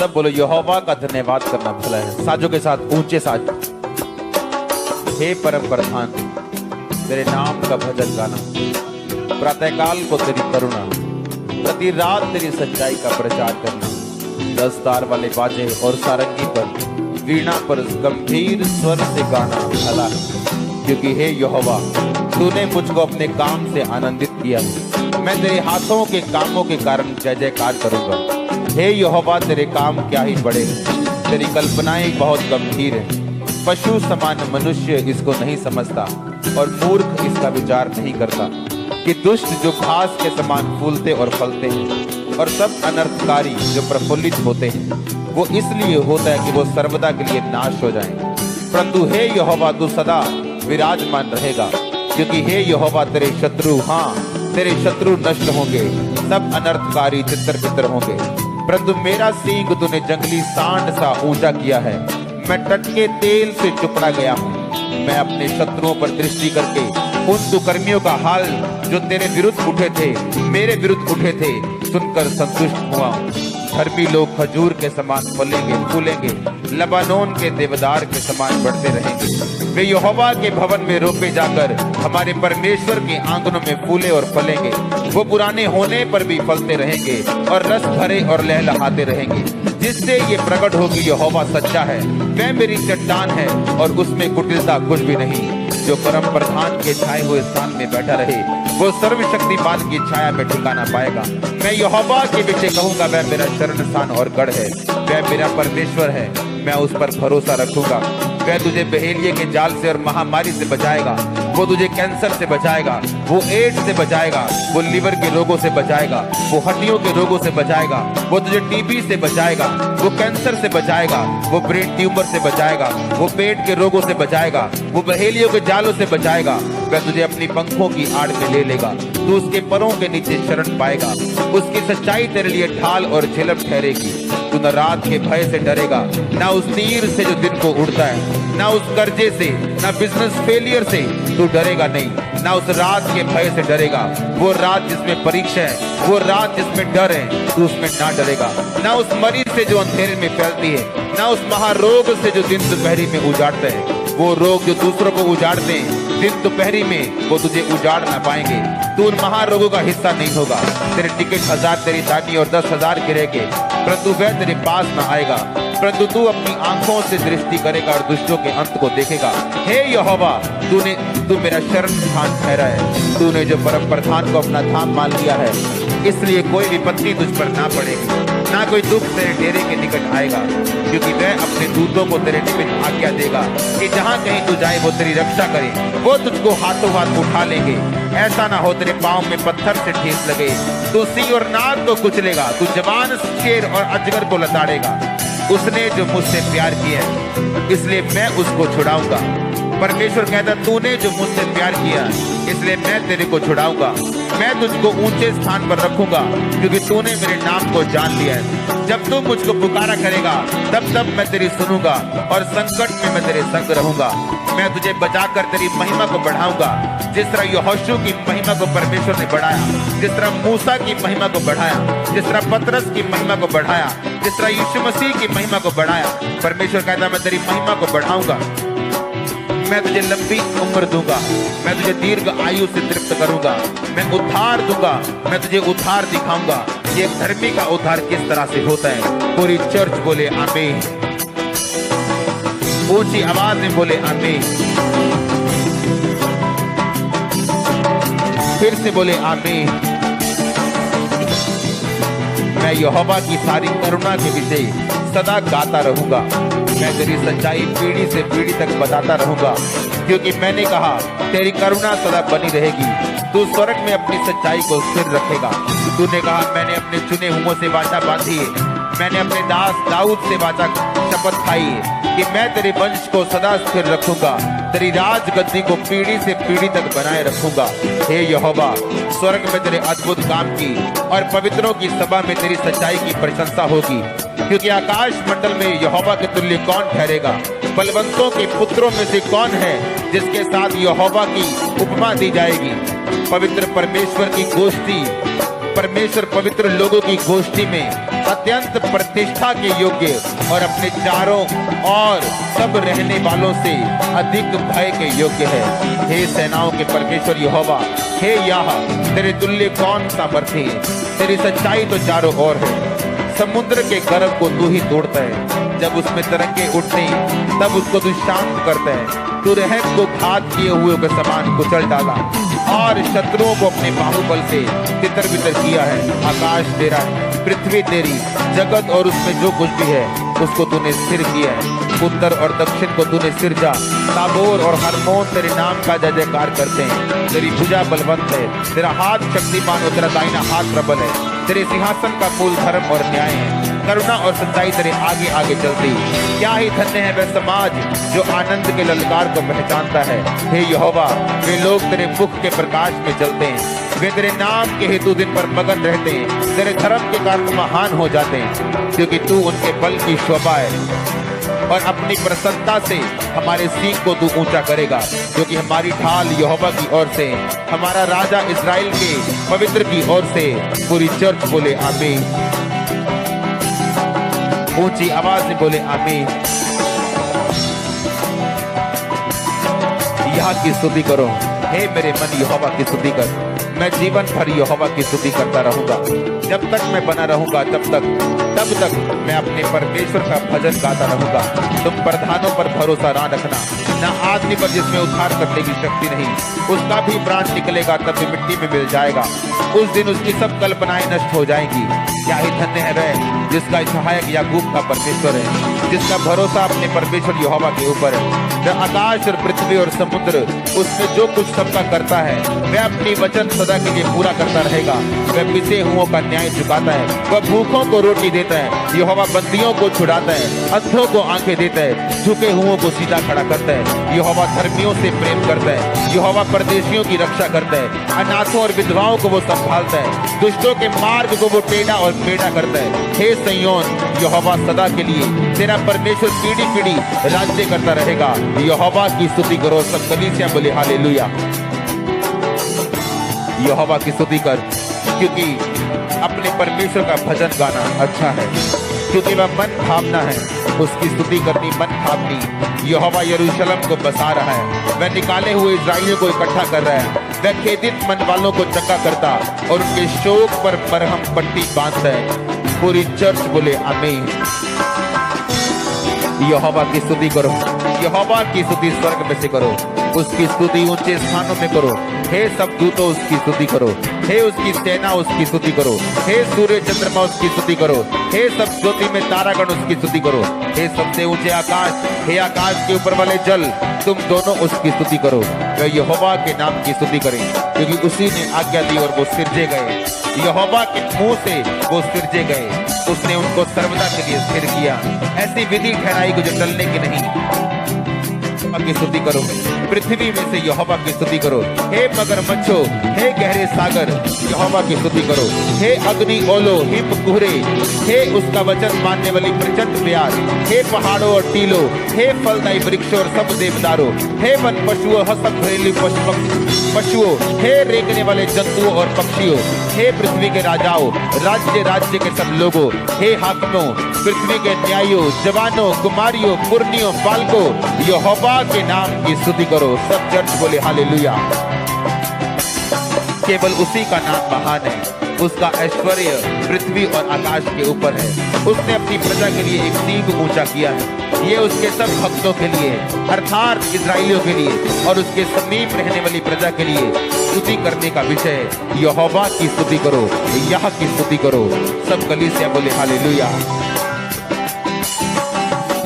सब बोलो यहोवा का धन्यवाद करना भला है। साजों के साथ ऊंचे साज। हे परम प्रधान, तेरे नाम का भजन गाना, प्रातःकाल को तेरी करुणा, प्रति रात तेरी सच्चाई का प्रचार करना। 10 तार वाले बाजे और सारंगी पर, वीणा पर गंभीर स्वर से गाना भला है। क्योंकि हे यहोवा, तूने मुझको अपने काम से आनंदित किया है। मैं तेरे हाथों के कामों के कारण जय जयकार करूंगा। हे यहोवा, तेरे काम क्या ही बड़े हैं, तेरी कल्पनाएं बहुत गंभीर हैं। पशु समान मनुष्य इसको नहीं समझता और मूर्ख इसका विचार नहीं करता कि दुष्ट जो घास के समान फूलते और फलते हैं और सब अनर्थकारी जो प्रफुल्लित होते हैं, वो इसलिए होता है कि वो सर्वदा के लिए नाश हो जाएं। परंतु हे यहोवा, तू सदा विराजमान रहेगा। क्योंकि हे यहोवा, तेरे शत्रु, हाँ तेरे शत्रु नष्ट होंगे, सब अनर्थकारी तितर बितर होंगे। परंतु मेरा सींग तूने जंगली सांड सा ऊंचा किया है। मैं टटके तेल से चुपड़ा गया हूँ। मैं अपने शत्रुओं पर दृष्टि करके उन दुष्कर्मियों का हाल जो तेरे विरुद्ध उठे थे, मेरे विरुद्ध उठे थे, सुनकर संतुष्ट हुआ हूँ। धर्मी लोग खजूर के समान फलेंगे फूलेंगे, लबानोन के देवदार के समान बढ़ते रहेंगे। वे यहोवा के भवन में रोपे जाकर हमारे परमेश्वर के आंगनों में फूले और फलेंगे। वो पुराने होने पर भी फलते रहेंगे और रस भरे और लहलहाते रहेंगे। जिससे ये प्रकट होगी यहोवा सच्चा है, वह मेरी चट्टान है और उसमें कुटिलता कुछ भी नहीं। जो परम प्रधान के छाए हुए स्थान में बैठा रहे, वो सर्वशक्तिमान की छाया में ठिकाना पाएगा। मैं यहोवा के विषय कहूंगा, वह मेरा शरण स्थान और गढ़ है, वह मेरा परमेश्वर है, मैं उस पर भरोसा रखूंगा। वह तुझे बहेलिये के जाल से और महामारी से बचाएगा। वो तुझे कैंसर से बचाएगा, वो एड्स से बचाएगा, वो लीवर के रोगों से बचाएगा, वो हड्डियों के रोगों से बचाएगा, वो तुझे टीबी से बचाएगा, वो कैंसर से बचाएगा, वो ब्रेन ट्यूमर से बचाएगा, वो पेट के रोगों से बचाएगा, वो बहेलियों के जालों से बचाएगा। वह तुझे अपनी पंखों की आड़ में ले लेगा, तू उसके परों के नीचे शरण पाएगा। उसकी सच्चाई तेरे लिए ढाल और झिलम ठहरेगी। तू न रात के भय से डरेगा, ना उस तीर से जो दिन को उड़ता है, ना उस कर्जे से, ना बिजनेस फेलियर से तू डरेगा नहीं, ना उस रात के भय से डरेगा। वो रात जिसमें परीक्षा है, वो रात जिसमें डर है, तू उसमें ना डरेगा। ना उस मरीज से जो अंधेरे में फैलती है, ना उस महारोग से जो दिन दोपहरी में उजाड़ते हैं। वो रोग जो दूसरों को उजाड़ते हैं, दिन दोपहरी में वो तुझे उजाड़ ना पाएंगे। तू उन महारोगों का हिस्सा नहीं होगा। तेरे टिकट 1000 तेरी दानी और 10,000 गिरेंगे, परंतु वह तेरे पास न आएगा। परंतु तू अपनी आंखों से दृष्टि करेगा और दुष्टों के अंत को देखेगा। हे यहोवा, तू मेरा शरण स्थान ठहरा है। तूने जो परम प्रधान को अपना धाम मान लिया है, इसलिए कोई विपत्ति तुझ पर ना पड़ेगी, ना कोई दुख तेरे डेरे के निकट आएगा। क्योंकि वह अपने दूतों को तेरे निमित्त आज्ञा देगा कि जहाँ कहीं तू जाए वो तेरी रक्षा करे। वो तुझको हाथों हाथ उठा लेंगे, ऐसा ना हो तेरे पाँव में पत्थर से ठेस लगे। तू सिंह और नाग को कुचलेगा, तू जवान शेर और अजगर को लताड़ेगा। उसने जो मुझसे प्यार किया है, इसलिए मैं उसको छुड़ाऊंगा। परमेश्वर कहता, तूने जो मुझसे प्यार किया, इसलिए मैं तेरे को छुड़ाऊंगा। मैं तुझको ऊंचे स्थान पर रखूंगा, क्योंकि तूने मेरे नाम को जान लिया है। जब तू मुझको पुकारा करेगा, तब तब मैं तेरी सुनूंगा और संकट में मैं तेरे संग रहूंगा। मैं तुझे बचाकर तेरी महिमा को बढ़ाऊंगा। जिस तरह यहोशू की महिमा को परमेश्वर ने बढ़ाया, जिस तरह मूसा की महिमा को बढ़ाया, जिस तरह पतरस की महिमा को बढ़ाया, जिस तरह यीशु मसीह की महिमा को बढ़ाया, परमेश्वर कहता मैं तेरी महिमा को बढ़ाऊंगा। मैं तुझे लंबी उम्र दूंगा, मैं तुझे दीर्घ आयु से तृप्त करूंगा, मैं उद्धार दूंगा, मैं तुझे उद्धार दिखाऊंगा। ये धर्मी का उद्धार किस तरह से होता है। पूरी चर्च बोले आमीन, ऊंची आवाज में बोले आमीन, फिर से बोले आमीन। मैं यहोवा की सारी करुणा के विषय सदा गाता रहूंगा। मैं तेरी सच्चाई पीढ़ी से पीढ़ी तक बताता रहूंगा, क्योंकि मैंने कहा तेरी करुणा सदा बनी रहेगी। तू स्वर्ग में अपनी सच्चाई को स्थिर रखेगा। तूने कहा मैंने अपने चुने हुओं से वाचा बांधी है, मैंने अपने दास दाऊद से वाचा शपथ खाई है कि मैं तेरे वंश को सदा स्थिर रखूंगा, तेरी राज गद्दी को पीढ़ी से पीढ़ी तक बनाए रखूंगा। हे यहोवा, स्वर्ग में तेरे अद्भुत काम की और पवित्रों की सभा में तेरी सच्चाई की प्रशंसा होगी। क्योंकि आकाश मंडल में यहोवा के तुल्य कौन ठहरेगा। बलवंतों के पुत्रों में से कौन है जिसके साथ यहोवा की उपमा दी जाएगी। पवित्र परमेश्वर की गोष्ठी, परमेश्वर पवित्र लोगों की गोष्ठी में अत्यंत प्रतिष्ठा के योग्य और अपने चारों और सब रहने वालों से अधिक भय के योग्य है। हे सेनाओं के परमेश्वर यहोवा, हे याह, तेरे तुल्य कौन सामर्थी है? तेरी सच्चाई तो चारों ओर है। समुद्र के गर्भ को तू ही तोड़ता है, जब उसमें तरंगे उठते तब उसको तू शांत करता है। तू रहम को घात किए हुए के समान कुचल डाला और शत्रुओं को अपने बाहुबल से तितर बितर किया है। आकाश तेरा है, पृथ्वी तेरी, जगत और उसमें जो कुछ भी है उसको तूने स्थिर किया है। उत्तर और दक्षिण को तूने सिरजा। ताबोर और हरमोन तेरे नाम का जय जयकार करते हैं। तेरी भुजा बलवंत है, तेरा हाथ शक्तिमान और तेरा दाहिना हाथ प्रबल है। तेरे सिंहासन का मूल धर्म और न्याय है। करुणा और सच्चाई तेरे आगे आगे चलती। क्या ही धन्य है वह समाज जो आनंद के ललकार को पहचानता है। हे यहोवा, वे लोग तेरे मुख के प्रकाश में चलते हैं। वे तेरे नाम के हेतु दिन पर मगन रहते हैं। तेरे धर्म के कारण महान हो जाते हैं, क्योंकि तू उनके बल की शोभा है और अपनी प्रसन्नता से हमारे सींग को तू ऊंचा करेगा, क्योंकि हमारी ढाल यहोवा की ओर से, हमारा राजा इस्राएल के पवित्र की ओर से। पूरी चर्च बोले आमीन, ऊंची आवाज में बोले आमीन। यहाँ की स्तुति करो। हे मेरे मन यहोवा की स्तुति कर। मैं जीवन भर यहोवा की स्तुति करता रहूंगा। जब तक मैं बना रहूंगा तब तक मैं अपने परमेश्वर का भजन गाता रहूंगा। तुम प्रधानों पर भरोसा ना रखना, न आदमी पर जिसमें उद्धार करने की शक्ति नहीं। उसका भी प्राण निकलेगा तब भी मिट्टी में मिल जाएगा। उस दिन उसकी सब कल्पनाएं नष्ट हो जाएंगी। क्या ही धन्य है वह जिसका सहायक याकूब का परमेश्वर है, जिसका भरोसा अपने परमेश्वर यहोवा के ऊपर है। वह आकाश और पृथ्वी और समुद्र, उसमें जो कुछ सबका करता है, वह अपनी वचन सदा के लिए पूरा करता रहेगा। वह पिसे हुओं का न्याय चुकाता है, वह भूखों को रोटी देता है। यहोवा बंदियों को छुड़ाता है, अंधों को आंखें देता है, झुके हुओं को सीधा खड़ा करता है। यहोवा धर्मियों से प्रेम करता है। यहोवा परदेशियों की रक्षा करता है। अनाथों और विधवाओं को वो संभालता है। दुष्टों के मार्ग को वो टेढ़ा और मेढ़ा करता है। हे सिय्योन, यहोवा सदा के लिए, तेरा परमेश्वर पीढ़ी पीढ़ी राज्य करता रहेगा। यहोवा की स्तुति करो। सब कलीसिया बोले हालेलुया। यहोवा की स्तुति कर, क्योंकि अपने परमेश्वर का भजन गाना अच्छा है, क्योंकि वह मन भावना है। उसकी स्तुति करनी मन भावनी। यहोवा यरूशलेम को बसा रहा है। वह निकाले हुए इस्राएलियों को इकट्ठा कर रहा है। वह खेदित मन वालों को चंगा करता और उनके शोक पर मरहम पट्टी बांधता है। पूरी चर्च बोले आमीन। यहोवा की स्तुति करो। यहोवा की स्तुति स्वर्ग में से करो। उसकी स्तुति ऊंचे स्थानों में करो। हे सब दूतों उसकी स्तुति करो। हे उसकी सेना उसकी स्तुति करो। हे सूर्य चंद्रमा उसकी स्तुति करो। हे सब ज्योति में तारागण उसकी स्तुति करो। हे सबसे ऊंचे आकाश, हे आकाश के ऊपर वाले जल, तुम दोनों उसकी स्तुति करो। वह यहोवा के नाम की स्तुति करें, क्योंकि उसी ने आज्ञा दी और वो सिरजे गए। यहोवा के मुंह से वो सिरजे गए। उसने उनको सर्वदा के लिए स्थिर किया। ऐसी विधि ठहराई को जो टलने की नहीं। की स्तुति करो। पृथ्वी में से यहोवा की स्तुति करो। हे मगरमच्छो, हे गहरे सागर, यहोवा की स्तुति करो। हे अग्नि ओलो, हिम कुहरे, हे उसका वचन मानने वाली प्रचंड प्यास, हे पहाड़ों और टीलों, हे फलदायी वृक्षों और सब देवदारों, हे वन पशुओं, सब घरेलू पशुओं, हे रेंगने वाले जंतुओं और पक्षियों, हे पृथ्वी के राजाओं, राज्य राज्य के सब लोगों, हे हाकिमों, पृथ्वी के न्यायों, जवानों, कुमारियों, पुरनियों, बालकों, यहोवा के नाम की स्तुति करो। सब चर्च बोले हालेलुया। केवल उसी का नाम महान है। उसका ऐश्वर्य पृथ्वी और आकाश के ऊपर है। उसने अपनी प्रजा के लिए एक सींग ऊंचा किया है। ये उसके सब भक्तों के लिए, अर्थात इस्राएलियों के लिए और उसके समीप रहने वाली प्रजा के लिए स्तुति करने का विषय है। यहोवा की स्तुति करो, यह की स्तुति करो। सब कलीसिया बोले हालेलुया।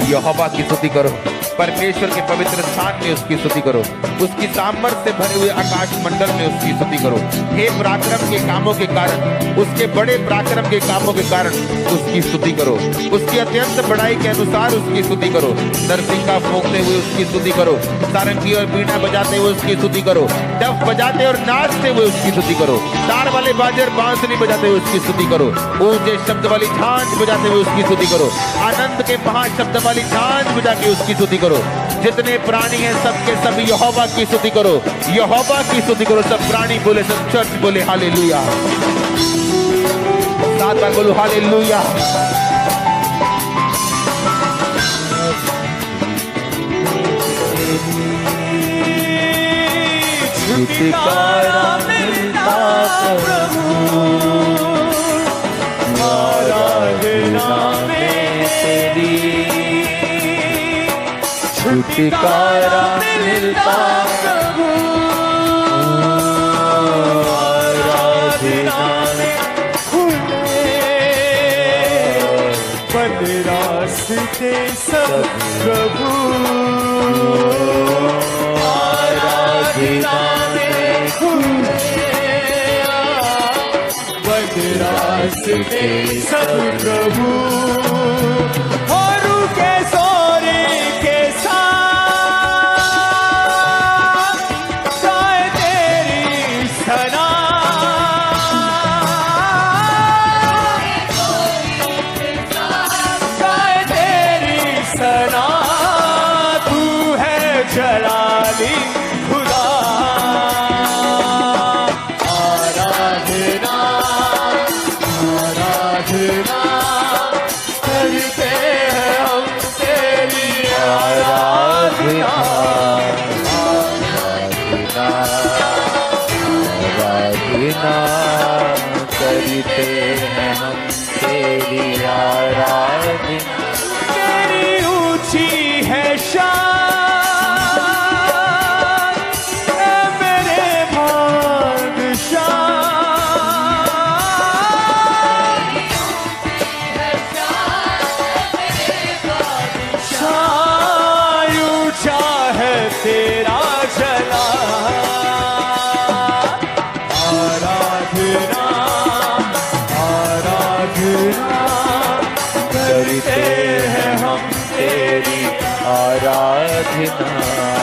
यहोवा की स्तुति करो। परमेश्वर के पवित्र स्थान में उसकी स्तुति करो। उसकी सामर्थ्य से भरे हुए आकाश मंडल में उसकी स्तुति करो। हे पराक्रम के कामों के कारण, उसके बड़े पराक्रम के कामों के कारण उसकी स्तुति करो। उसकी अत्यंत बड़ाई के अनुसार उसकी स्तुति करो। नरसिंगा फूंकते हुए उसकी स्तुति करो। सारंगी और बीड़ा बजाते हुए उसकी स्तुति करो। डफ बजाते और नाचते हुए उसकी स्तुति करो। तार वाले बाजे और बांसुरी बजाते हुए उसकी स्तुति करो। ऊंचे शब्द वाली झांझ बजाते हुए उसकी स्तुति करो। आनंद के महाशब्द वाली झांझ बजा के उसकी स्तुति करो। जितने प्राणी हैं सबके सब यहोवा की स्तुति करो। यहोवा की स्तुति करो। सब प्राणी बोले, सब चर्च बोले हालेलुया। 7 बार बोलो हालेलुया। छुटकारा मिलता प्रभु, आराधना में तेरी छुटकारा मिलता प्रभु, आराधना में खुले बंद रास्ते सब प्रभु, आराधना में खुले बंद रास्ते सब प्रभु, और के सोरे के साथ गाए तेरी सना, गाए तेरी सना, तू है जलाली खुदा, आराधना आराधना करते हैं हम तेरी, आराधना आराधना आराधना करते हैं हम तेरी आराधना। तेरी ऊंची है शान ए मेरे बादशाह, शान ऊंचा है तेरा जला, आराधना आराधना करते हैं हम तेरी, आराधना